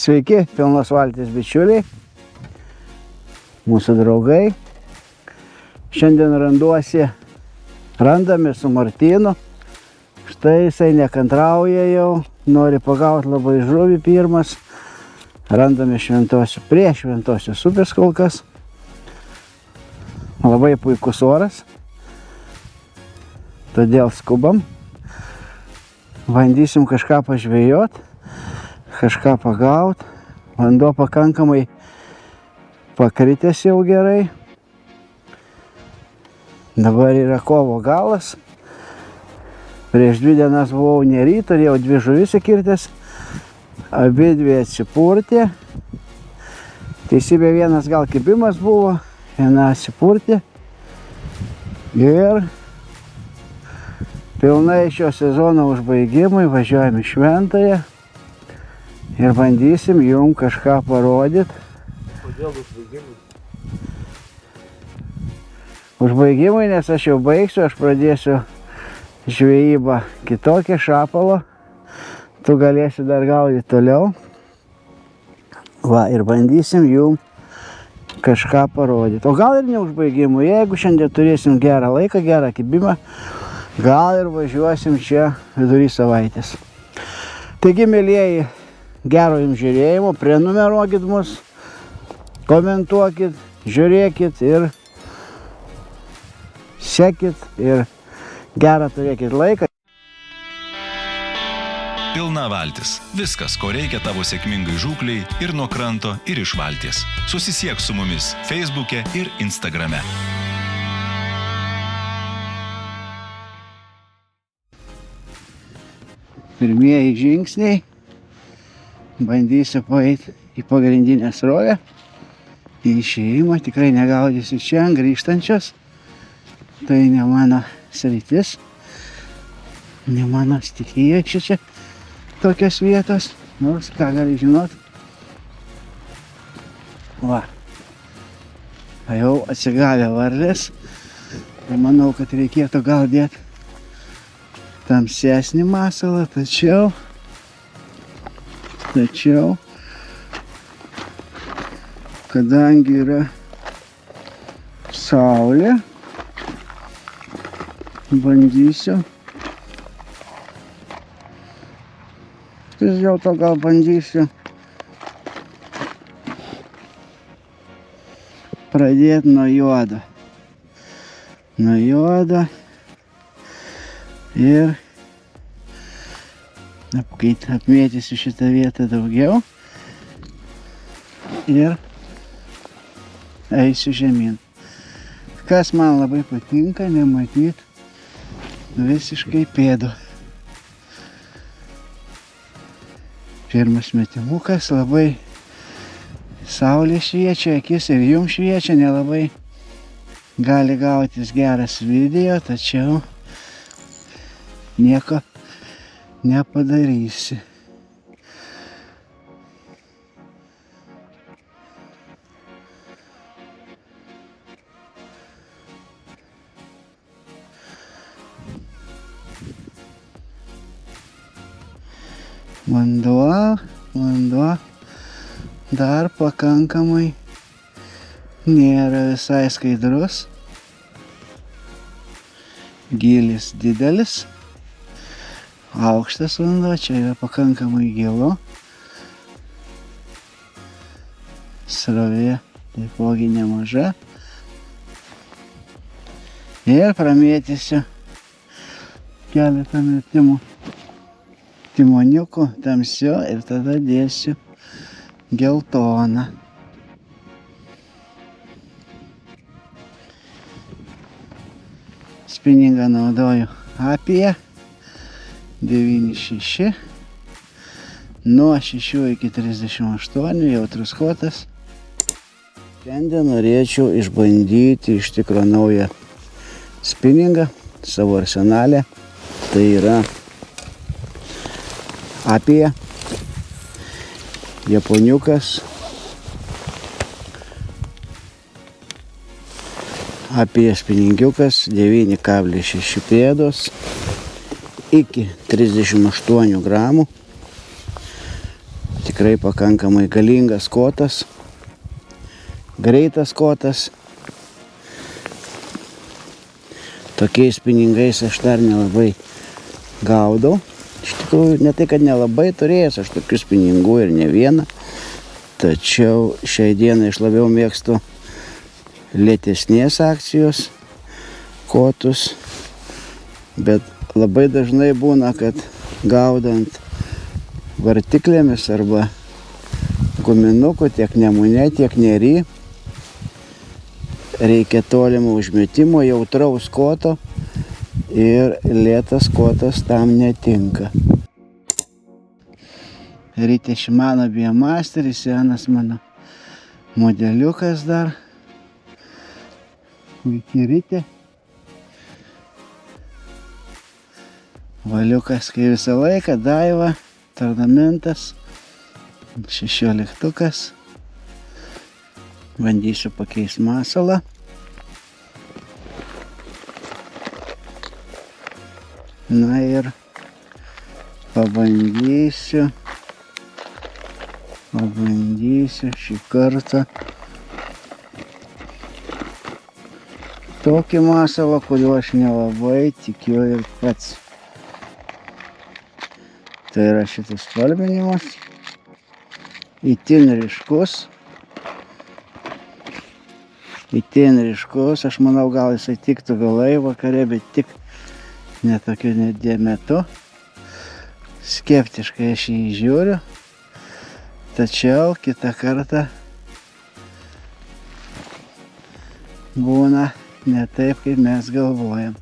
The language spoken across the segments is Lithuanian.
Sveiki, Pilnos valties bičiuliai, mūsų draugai. Šiandien randame su Martynu. Štai jisai nekantrauja jau, nori pagauti labai žuvį pirmas. Randame prie Šventosios upės kol kas. Labai puikus oras, todėl skubam. Bandysim kažką pažvejot, kažką pagaut. Vanduo pakankamai pakritęs jau gerai. Dabar yra kovo galas. Prieš 2 dienas buvau Nery, turėjau 2 žuvis įkirtęs. Abi dvi atsipurtė. Teisybė, vienas gal kibimas buvo, viena atsipurtė. Ir pilnai šio sezono užbaigimui važiuojame į Šventąją. Ir bandysim jum kažką parodyti. Kodėl užbaigimui? Užbaigimui, nes aš jau baigsiu, aš pradėsiu žvejybą kitokią šapalo. Tu galėsi dar gaudyti toliau. Va, ir bandysim jum kažką parodyti. O gal ir neužbaigimui, jeigu šiandien turėsim gerą laiką, gerą kibimą, gal ir važiuosim čia vidury savaitės. Taigi, mielieji, gero jums žiūrėjimo, prenumeruokit mus, komentuokit, žiūrėkit ir sekit ir gerą turėkit laiką. Pilna valtis. Viskas, ko reikia tavo sėkmingai žūkliai ir nuo kranto, ir iš valties. Susisiek su mumis Facebook'e ir Instagram'e. Pirmieji žingsniai. Bandysiu paeiti į pagrindinę srovę. Į išėjimą. Tikrai negaudysiu čia grįžtančios. Tai ne mano sritis. Ne mano stichija čia tokios vietos. Nors ką gali žinot. Va. Jau atsigavę varlės. Manau, kad reikėtų gal dėti tamsesnį masalą, tačiau kadangi yra saulė, bandysiu. Vis dėlto gal bandysiu pradėti nuo juodo. Nuo juodo ir apmėtysiu šitą vietą daugiau ir eisiu žemyn. Kas man labai patinka, nematyti visiškai pėdų. Pirmas metimukas, labai saulė šviečia, akis ir jums šviečia, nelabai gali gautis geras video, tačiau nieko nepadarysi. Vanduo dar pakankamai nėra visai skaidrus. Gylis didelis. Aukštas vanduo, čia yra pakankamai gilu. Srovė taipogi nemaža. Ir pramėtysiu keletą metimų timoniukų tamsio ir tada dėsiu geltoną. Spiningą naudoju Apie 9.6, nuo 6 iki 38, jautrus kotas. Šiandien norėčiau išbandyti iš tikro naują spiningą savo arsenale. Tai yra Apie japoniukas. Apie spiningiukas 9,6 pėdos iki 38 gramų. tikrai pakankamai galingas kotas, greitas kotas. Tokiais pinigais aš dar nelabai gaudau. Iš tikrųjų, ne tai, kad nelabai turėjęs aš tokius pinigų ir ne vieną. Tačiau šiai dienai aš labiau mėgstu lėtesnės akcijos kotus. Bet labai dažnai būna, kad gaudant vartiklėmis arba guminukų tiek Nemune, tiek Nery reikia tolimo užmetimo, jautraus koto ir lėtas kotas tam netinka. Ritė Shimano Biomasteris, senas mano modeliukas dar. Puikiai ritė. Valiukas kai visą laiką, Daiva, ornamentas, 16-tukas. Bandysiu pakeisti masalą. Na ir pabandysiu šį kartą tokį masalą, kuriuo aš nelabai tikiu ir pats. Tai yra šitas spalvinimas, itin ryškus, aš manau, gal jisai tiktų vėlai vakare, bet tik ne tokiu nedėmetu. Skeptiškai aš jį žiūriu, tačiau kitą kartą būna ne taip, kaip mes galvojam.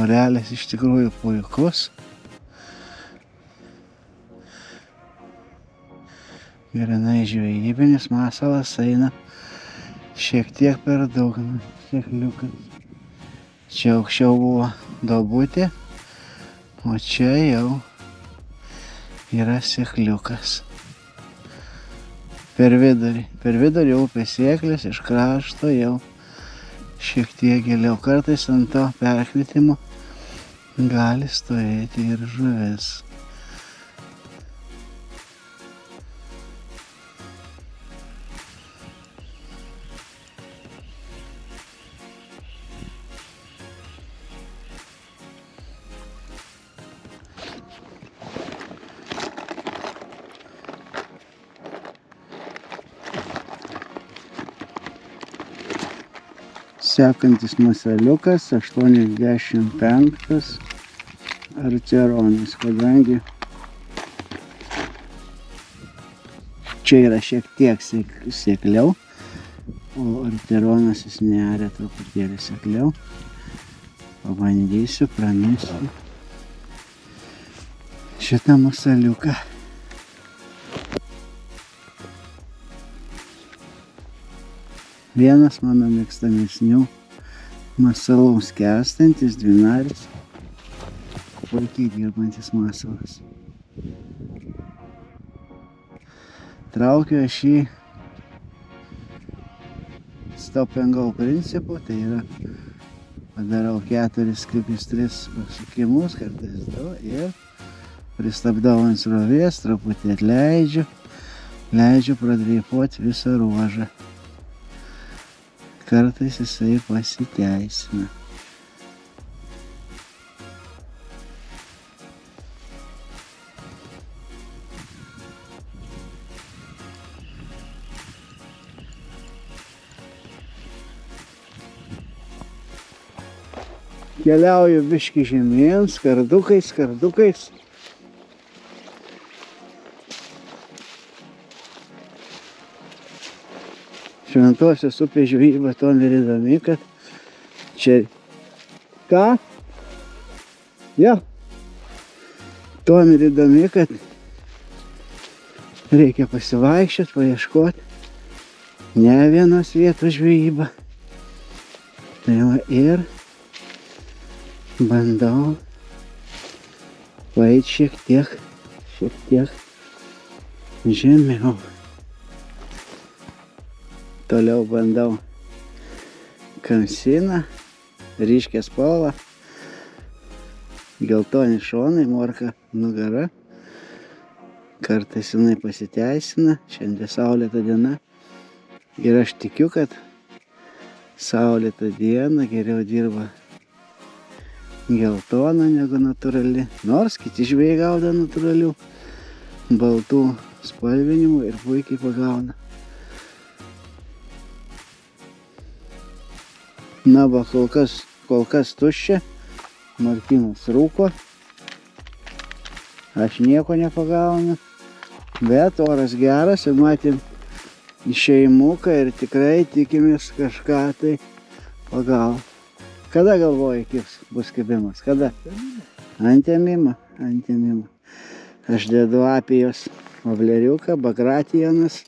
Orelis iš tikrųjų puikus. Grinai žvejybinis masalas eina šiek tiek per dugną, sėkliukas. Čia aukščiau buvo duobutė, o čia jau yra sėkliukas. Per vidurį upės sėklis, iš krašto jau šiek tiek giliau. Kartais ant to perkritimo gali stovėti ir žuvis. Sekantis masaliukas 85 arteronas, kadangi čia yra šiek tiek sėkliau, o arteronas jis neria truputėlį sėkliau. Pabandysiu pramesti šitą masaliuką. Vienas mano mėgstamesnių masalų, skęstantis, dvinaris, puikiai dirbantis masalas. Traukiu aš jį stop and go principu, tai yra padarau 4-3 pasukimus, kartais 2 ir pristabdau ant srovės, truputį leidžiu pradreifuoti visą ruožą. Kartais jisai pasiteisina. Keliauju biškį žemyn, skardukais. Šventosios upės žvejyba tuom ir įdomi, kad čia... Ką? Jo. Tuom ir įdomi, kad reikia pasivaikščioti, paieškoti ne vienos vietos žvejyba. Tai va ir bandau paeiti šiek tiek žemiau. Toliau bandau kamsiną, ryškę spalvą, geltoni šonai, morka nugara. Kartais jinai pasiteisina, šiandien saulėta diena. Ir aš tikiu, kad saulėta diena geriau dirba geltona negu natūrali. Nors kiti žvejai gaudo natūralių baltų spalvinimų ir puikiai pagauna. Na, va, kol kas tuščia. Martynas rūko. Aš nieko nepagaunu. Bet oras geras ir matėm išėjimuką ir tikrai tikimės kažką tai pagauti. Kada galvoji, bus kibimas? Kada? Ant ėmimo. Aš dedu apijos obleriuką, bagratijonas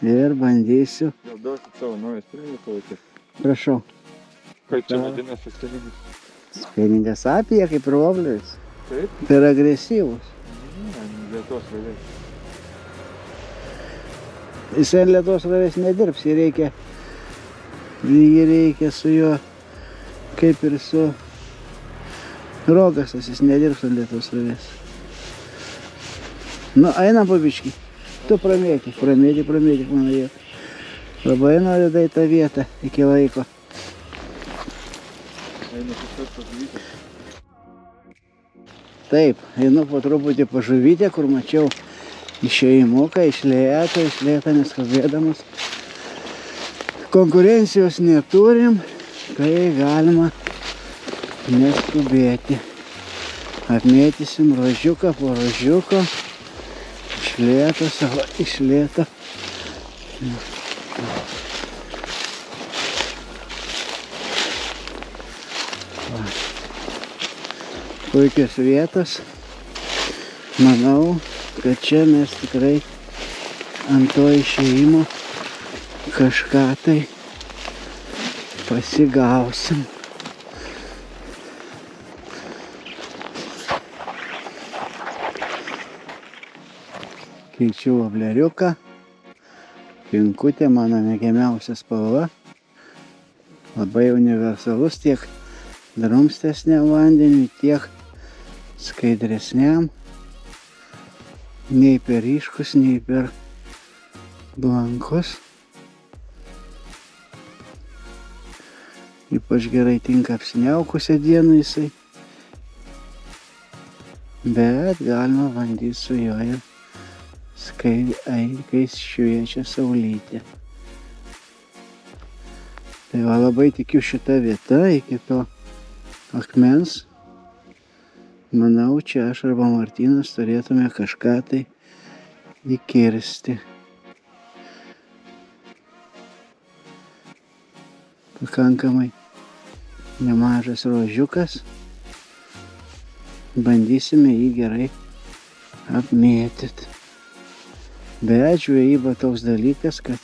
ir bandysiu. Gal duosit savo naują spiningą palaikyti? Prašau. Kaip čia vadinasi spiningas? Spiningas apija kaip ir obleris. Taip? Per agresyvus. Lietos vėliai. Jisai ant lietos ravės nedirbs, jį reikia su juo, kaip ir su rogasas, jis nedirbs ant lietos ravės. Nu, einam po biškį. Tu pramėtik mano vietą. Labai noriu dai tą vietą iki laiko. Einu kažkas pažuvytę. Taip, einu po truputį pažuvytę, kur mačiau išėjimuką, iš lėto neskubėdamas. Konkurencijos neturim, tai galima neskubėti. Apmėtysim rožiuką po rožiuko. Iš lėto. Puikios vietos. Manau, kad čia mes tikrai ant to išėjimo kažką tai pasigausim. Keičiu obleriuką. Pinkutė mano mėgiamiausia spalva. Labai universalus tiek drumstesniam vandeniui, tiek skaidresniam. Nei per ryškus, nei per blankus. Ypač gerai tinka apsiniaukusią dieną jisai. Bet galima bandyti su juo ir kai šviečia saulytė. Tai va, labai tikiu šitą vietą iki to akmens. Manau, čia aš arba Martynas turėtume kažką tai įkirsti. Pakankamai nemažas rožiukas. Bandysime jį gerai apmėtyti. Bet žvejyba toks dalykas, kad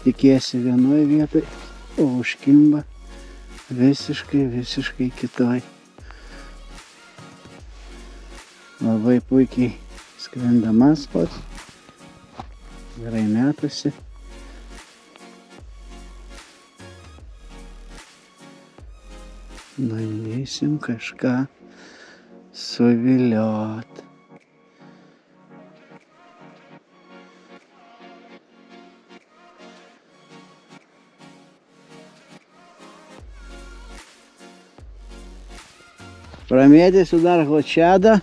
tikiesi vienoje vietoje, o užkimba visiškai kitoj. Labai puikiai skrendamas pats, gerai metusi. Bandysim kažką suviliot. Pramėtysiu dar hločiadą,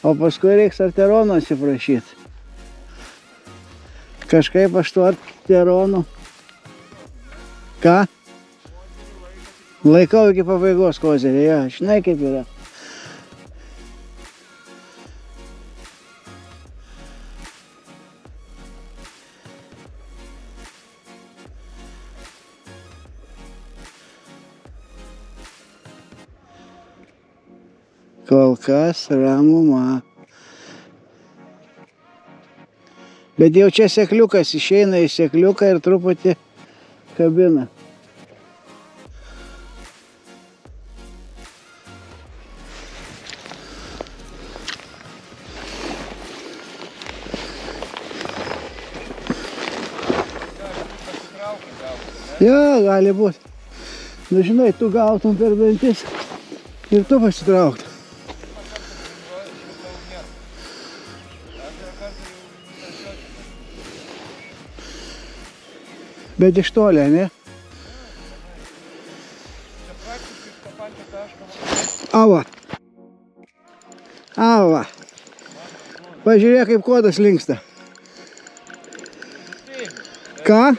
o paskui reiks arterono atsiprašyti. Kažkaip aš tuo arteronu. Ką? Laikau iki pabaigos kozerį, jo, žinai kaip yra. Kol kas ramuma. Bet jau čia sekliukas išeina į sekliuką ir truputį kabina. Jo, gali būt. Nu, žinai, tu gautum per dantis ir tu pasitraukt. Bet iš toli, ne? Ava. Ava. Pažiūrėk, kaip kodas linksta. Ką?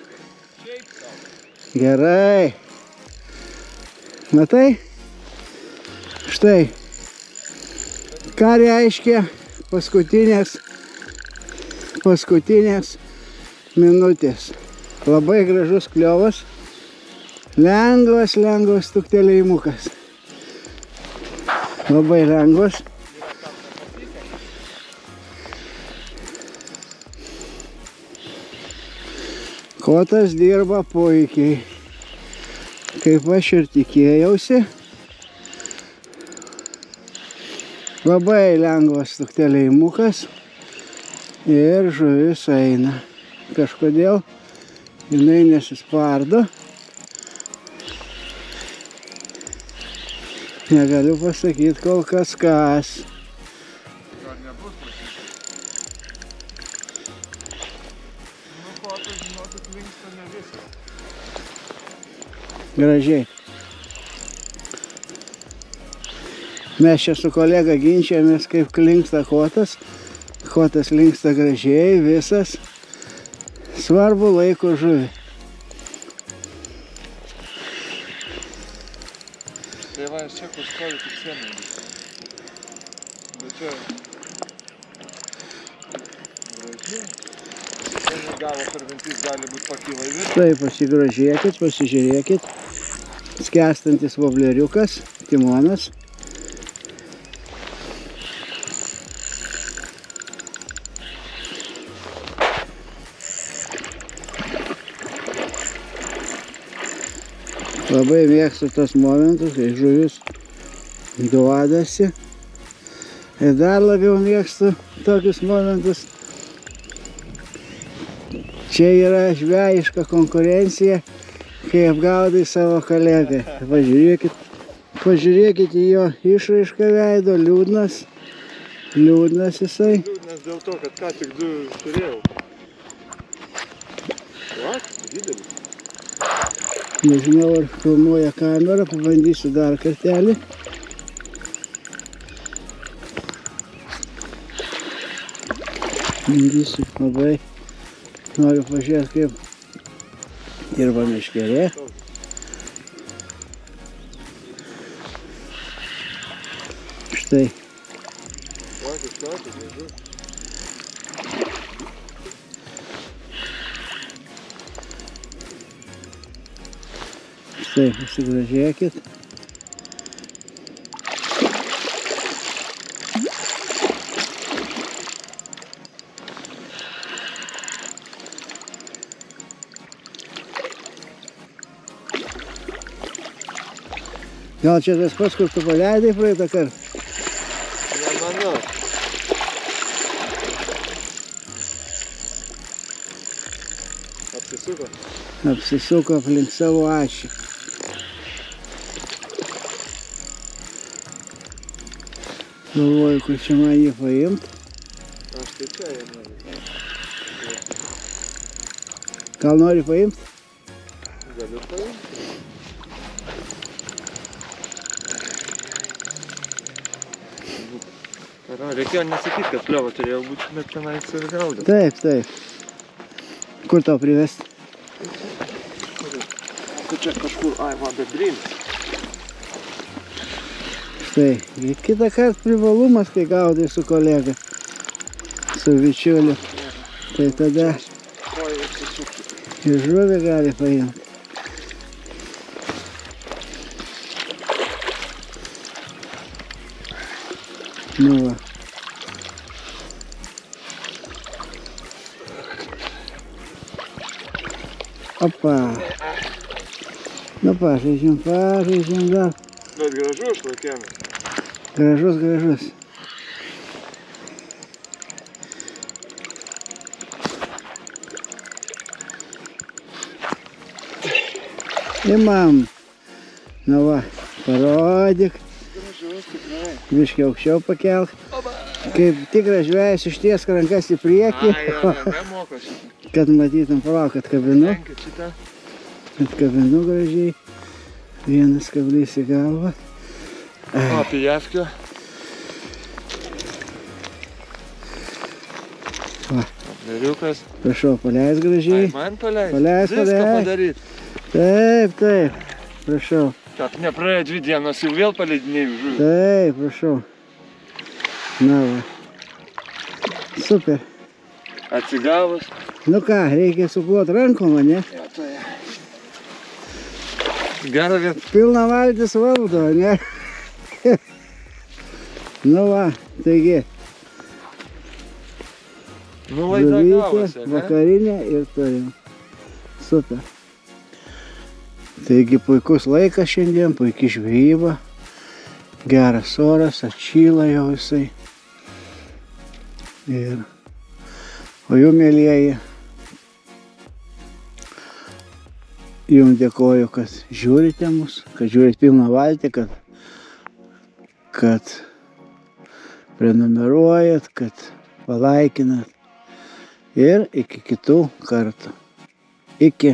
Gerai. Matai? Štai. Ką reiškia paskutinės minutės. Labai gražus kliovas. Lengvas stuktelėjimukas. Labai lengvas. Kotas dirba puikiai. Kaip aš ir tikėjausi. Labai lengvas stuktelėjimukas. Ir žuvis eina. Kažkodėl jinai nesispardo. Negaliu pasakyti kol kas kas. Gal nebus pasakyti? Nu, kotas, žinokit, linksta ne visą. Gražiai. Mes čia su kolega ginčiamės, kaip linksta kotas. Kotas linksta gražiai, visas. Svarbu laiko žuvį. Tai va, aš čia kažkokį tik sieną. Bet čia... Gražiai. Sieną gavo per dantis, gali būt pakyla į viršų. Tai pasigrožėkit, pasižiūrėkit. Skęstantis vobleriukas, timonas. Labai mėgstu tos momentus, kai žuvis duodasi. Ir dar labiau mėgstu tokius momentus. Čia yra žvejiška konkurencija, kai apgaudai savo kolegą. Pažiūrėkit į jo išraišką veido, liūdnas jisai. Liūdnas dėl to, kad ką tik du turėjau. Va, didelis. Nežinau, ar filmuoja kamerą, pabandysiu dar kartelį. Bandysiu labai. Noriu pažiūrėti, kaip dirba meškerė. Štai. Va, kažkas, nežinau. Štai, pasigražėkit. Gal čia tas pats, kur tu paleidai praeitą kartą? Nemanau. Apsisuko. Apsisuko aplink savo ašį. Galvoju, kur čia man jį paimt. Aš tai čia jį noriu. Gal nori paimt? Galiu paimti. Reikėjo nesakyti, kad kliova turėjo būti, bet tenais ir gaudė. Taip. Kur tau privesti? Tu čia kažkur, va, bebrynė. Štai, kitą kartą privalumas, kai gaudai su kolega, su bičiuliu. Tai tada Koja apsisukti. ir žuvį gali paimti. Nu va. Opa. Nu pažaidžiam dar. Bet gražu šlakėmė. Gražus. Imam. Na va, parodyk. Gražus tikrai. Biškai aukščiau pakelk. Kaip tikras žvejas ištiesk rankas į priekį. Nemoka šitą. Kad matytum, palauk, atkabinu. Lenkit šitą. Atkabinu gražiai. Vienas kablys į galvą. O, pijavkio. Va. Dariukas. Prašau, paleis gražiai. Man paleis. Paleis, Viską paleis. padaryt. Taip, taip. Prašau. Kad nepraėjo 2 dienos, jau vėl paleidinėjau žuvį. Taip, prašau. Na va. Super. Atsigavus. Nu ką, reikia suplot rankom, ne? Gerą vietą. Pilna valtis valdo, ne? Nu va, taigi. Nu, laida gavosi, Žuvytė, ne? vakarinė ir turim. Super. Taigi puikus laikas šiandien, puikiai žvejyba. Geras oras, atšyla jau visai. Ir o jum, mielieji, jum dėkoju, kad žiūrite mus, kad žiūrit pilną valtį, kad prenumeruojat, kad palaikinat. Ir iki kitų kartų. Iki.